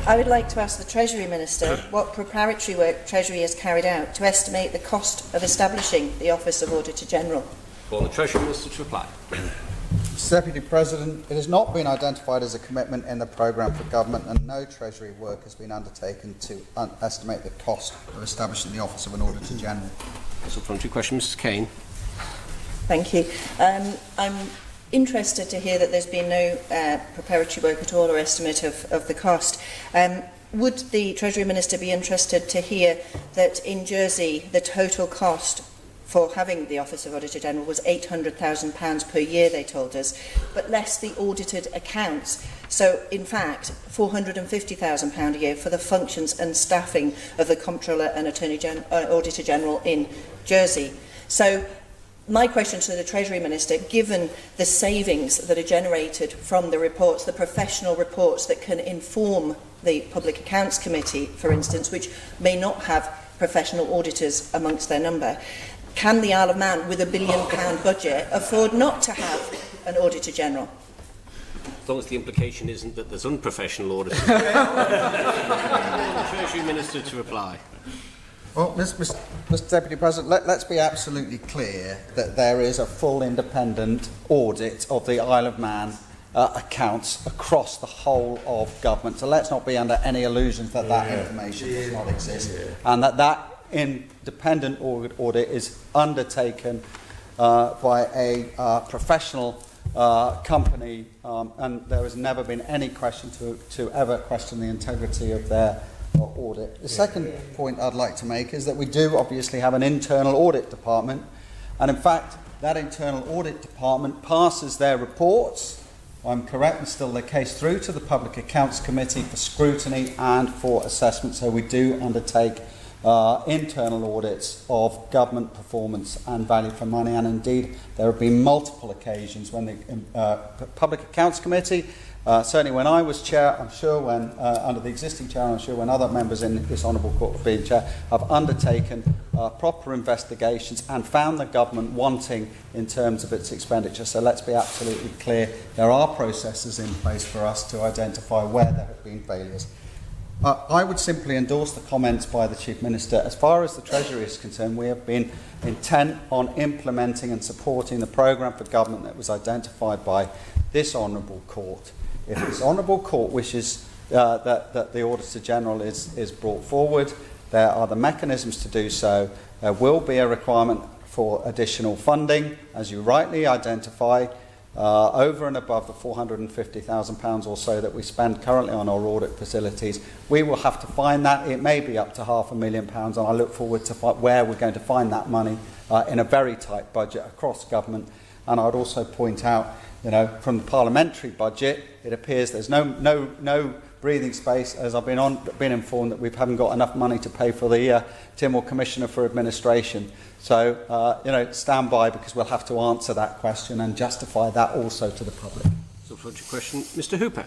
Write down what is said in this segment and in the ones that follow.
I would like to ask the Treasury Minister what preparatory work Treasury has carried out to estimate the cost of establishing the Office of Auditor General. For the Treasury Minister to reply. Mr Deputy President, it has not been identified as a commitment in the programme for government, and no Treasury work has been undertaken to estimate the cost of establishing the Office of an Auditor General. Supplementary question, Mrs Caine. Thank you. I'm interested to hear that there's been no preparatory work at all or estimate of the cost. Would the Treasury Minister be interested to hear that in Jersey the total cost for having the Office of Auditor General was £800,000 per year, they told us, but less the audited accounts. So, in fact, £450,000 a year for the functions and staffing of the Comptroller and Auditor General in Jersey. So, my question to the Treasury Minister, given the savings that are generated from the reports, the professional reports that can inform the Public Accounts Committee, for instance, which may not have professional auditors amongst their number, can the Isle of Man, with £1 billion budget, afford not to have an Auditor General? As long as the implication isn't that there's unprofessional auditors. The Treasury Minister to reply. Well, Mr Deputy President, let's be absolutely clear that there is a full independent audit of the Isle of Man accounts across the whole of government. So let's not be under any illusions that that information does not exist, and that independent audit is undertaken by a professional company, and there has never been any question to ever question the integrity of their audit. The second point I'd like to make is that we do obviously have an internal audit department, and in fact that internal audit department passes their reports, I'm correct and still the case, through to the Public Accounts Committee for scrutiny and for assessment. So we do undertake internal audits of government performance and value for money, and indeed there have been multiple occasions when the Public Accounts Committee, certainly when I was chair, I'm sure when under the existing chair, I'm sure when other members in this honourable court have been chair, have undertaken proper investigations and found the government wanting in terms of its expenditure. So let's be absolutely clear, there are processes in place for us to identify where there have been failures. I would simply endorse the comments by the Chief Minister. As far as the Treasury is concerned, we have been intent on implementing and supporting the programme for government that was identified by this honourable court. If this honourable court wishes that the Auditor General is brought forward, there are the mechanisms to do so. There will be a requirement for additional funding, as you rightly identify, over and above the £450,000 or so that we spend currently on our audit facilities. We will have to find that. It may be up to £500,000, and I look forward to where we're going to find that money in a very tight budget across government. And I would also point out, from the parliamentary budget, it appears there's no breathing space, as I've been informed that we haven't got enough money to pay for the Tynwald Commissioner for Administration. So, stand by, because we'll have to answer that question and justify that also to the public. Supplementary question, Mr Hooper.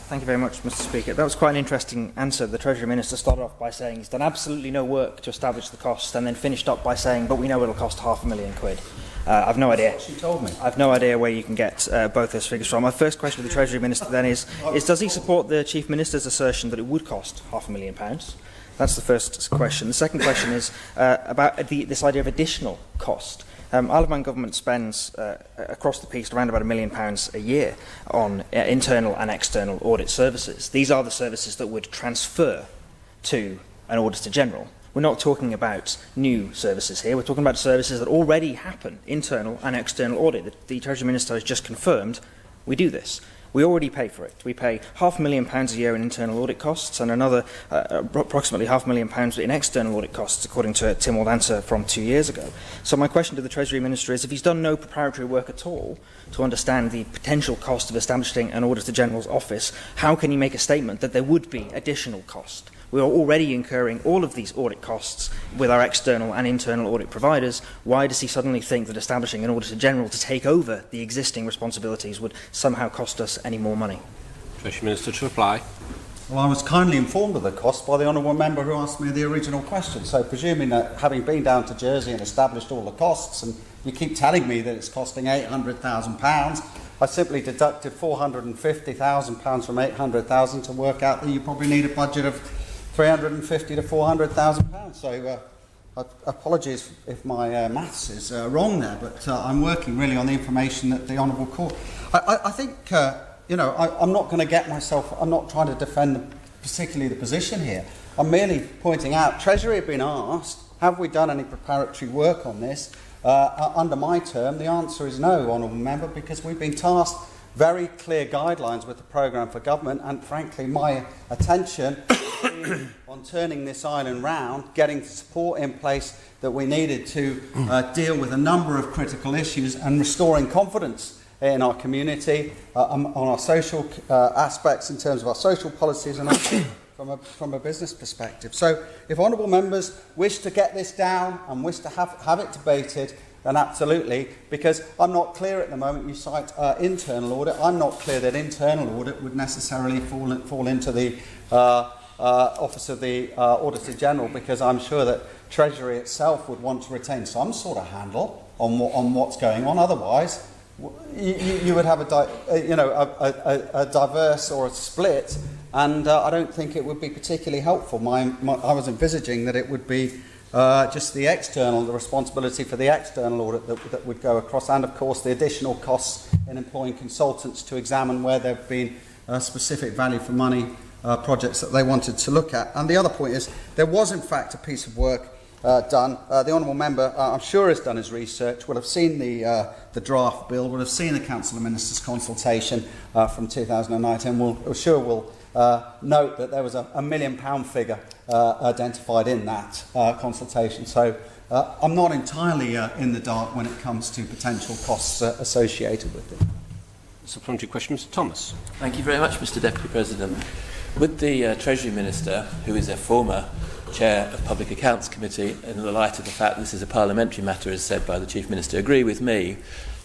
Thank you very much, Mr Speaker. That was quite an interesting answer. The Treasury Minister started off by saying he's done absolutely no work to establish the cost, and then finished up by saying, but we know it'll cost £500,000. I've no idea. That's what she told me. I've no idea where you can get both those figures from. My first question to the Treasury Minister then is does he support the Chief Minister's assertion that it would cost £500,000? That's the first question. The second question is about this idea of additional cost. Isle of Man Government spends across the piece around about £1 million a year on internal and external audit services. These are the services that would transfer to an Auditor General. We're not talking about new services here. We're talking about services that already happen, internal and external audit. The Treasury Minister has just confirmed we do this. We already pay for it. We pay £500,000 a year in internal audit costs and another approximately £500,000 in external audit costs, according to a Tynwald answer from 2 years ago. So my question to the Treasury Minister is, if he's done no preparatory work at all to understand the potential cost of establishing an Auditor General's office, how can he make a statement that there would be additional cost? We are already incurring all of these audit costs with our external and internal audit providers. Why does he suddenly think that establishing an Auditor General to take over the existing responsibilities would somehow cost us any more money? Treasury Minister to reply. Well, I was kindly informed of the cost by the honourable member who asked me the original question. So presuming that, having been down to Jersey and established all the costs, and you keep telling me that it's costing £800,000, I simply deducted £450,000 from £800,000 to work out that you probably need a budget of £350,000 to £400,000. So apologies if my maths is wrong there, but I'm working really on the information that the Honourable Court. I think, I'm not going to get myself, I'm not trying to defend particularly the position here. I'm merely pointing out, Treasury have been asked, have we done any preparatory work on this? Under my term, the answer is no, Honourable Member, because we've been tasked very clear guidelines with the programme for government, and frankly my attention on turning this island round, getting the support in place that we needed to deal with a number of critical issues and restoring confidence in our community, on our social aspects in terms of our social policies and also from a business perspective. So if honourable members wish to get this down and wish to have it debated, then absolutely, because I'm not clear at the moment. You cite internal audit. I'm not clear that internal audit would necessarily fall into the Office of the Auditor General, because I'm sure that Treasury itself would want to retain some sort of handle on what's going on. Otherwise, you would have a diverse or a split, and I don't think it would be particularly helpful. I was envisaging that it would be just the responsibility for the external audit that would go across, and of course the additional costs in employing consultants to examine where there have been specific value for money projects that they wanted to look at. And the other point is, there was in fact a piece of work done. The Honourable Member, I'm sure, has done his research, will have seen the draft bill, will have seen the Council of Ministers consultation from 2019, and will note that there was a £1 million figure identified in that consultation. So I'm not entirely in the dark when it comes to potential costs associated with it. Supplementary question, Mr. Thomas. Thank you very much, Mr. Deputy President. Would the Treasury Minister, who is a former Chair of Public Accounts Committee, in the light of the fact this is a parliamentary matter, as said by the Chief Minister, agree with me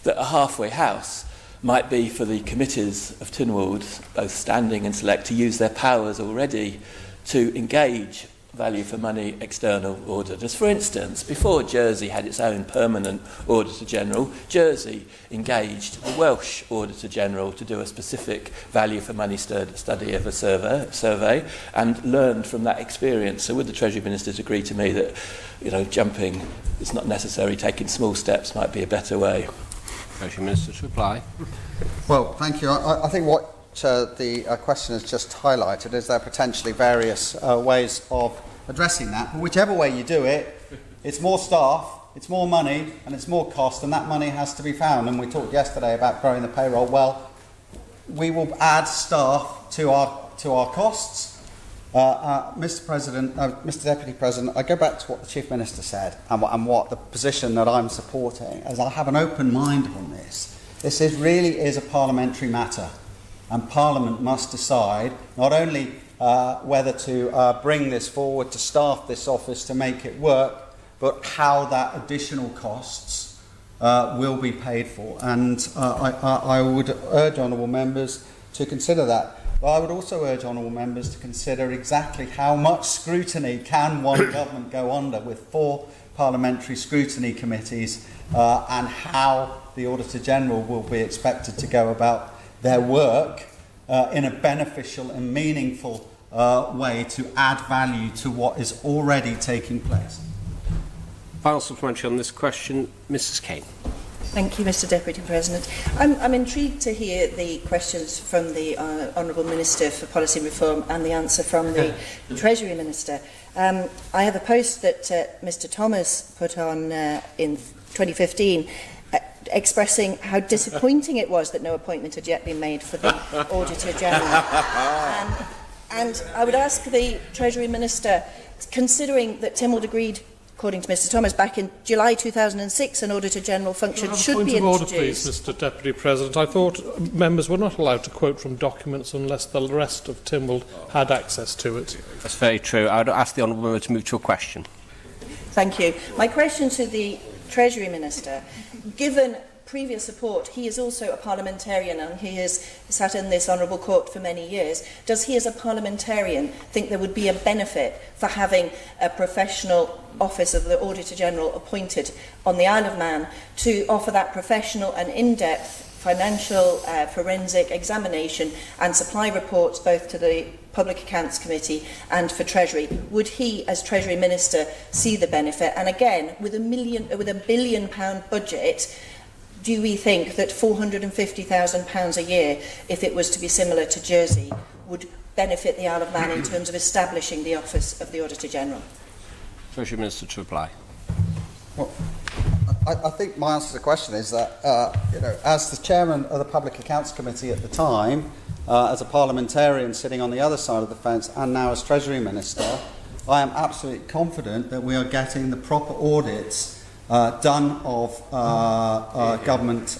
that a halfway house might be for the committees of Tynwald, both standing and select, to use their powers already to engage value for money external auditors? For instance, before Jersey had its own permanent Auditor General, Jersey engaged the Welsh Auditor General to do a specific value for money study of a survey and learned from that experience. So would the Treasury Ministers agree to me that, jumping is not necessary, taking small steps might be a better way? Treasury Minister to reply. Well, thank you. I think what the question has just highlighted is there are potentially various ways of addressing that. But whichever way you do it, it's more staff, it's more money, and it's more cost, and that money has to be found. And we talked yesterday about growing the payroll. Well, we will add staff to our costs. Mr. Deputy President, I go back to what the Chief Minister said and what the position that I'm supporting, as I have an open mind on this. This really is a parliamentary matter, and Parliament must decide not only whether to bring this forward to staff this office to make it work, but how that additional costs will be paid for. And I would urge honourable members to consider that. But I would also urge honourable members to consider exactly how much scrutiny can one government go under with 4 parliamentary scrutiny committees, and how the Auditor General will be expected to go about their work in a beneficial and meaningful way to add value to what is already taking place. Final supplementary on this question, Mrs. Caine. Thank you, Mr. Deputy President. I'm intrigued to hear the questions from the Honourable Minister for Policy Reform and the answer from the Treasury Minister. I have a post that Mr. Thomas put on in 2015 expressing how disappointing it was that no appointment had yet been made for the Auditor General. And I would ask the Treasury Minister, considering that Tynwald agreed, according to Mr. Thomas, back in July 2006, an Auditor General function should be introduced. Point of order, please, Mr. Deputy President. I thought members were not allowed to quote from documents unless the rest of Tynwald had access to it. That's very true. I would ask the Honourable Member to move to a question. Thank you. My question to the Treasury Minister, given previous support, he is also a parliamentarian and he has sat in this honourable court for many years. Does he, as a parliamentarian, think there would be a benefit for having a professional Office of the Auditor General appointed on the Isle of Man to offer that professional and in-depth financial, forensic examination and supply reports both to the Public Accounts Committee and for Treasury. Would he, as Treasury Minister, see the benefit? And again, with £1 billion budget, do we think that £450,000 a year, if it was to be similar to Jersey, would benefit the Isle of Man in terms of establishing the Office of the Auditor General? Treasury Minister to reply. Well, I think my answer to the question is that, as the chairman of the Public Accounts Committee at the time, as a parliamentarian sitting on the other side of the fence, and now as Treasury Minister, I am absolutely confident that we are getting the proper audits done of government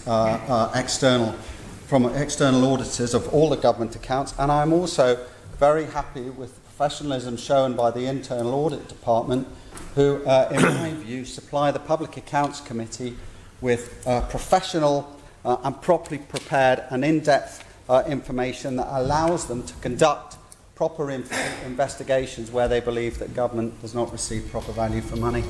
from external auditors of all the government accounts, and I'm also very happy with the professionalism shown by the Internal Audit Department, who, in my view, supply the Public Accounts Committee with professional and properly prepared and in-depth information that allows them to conduct proper investigations where they believe that government does not receive proper value for money.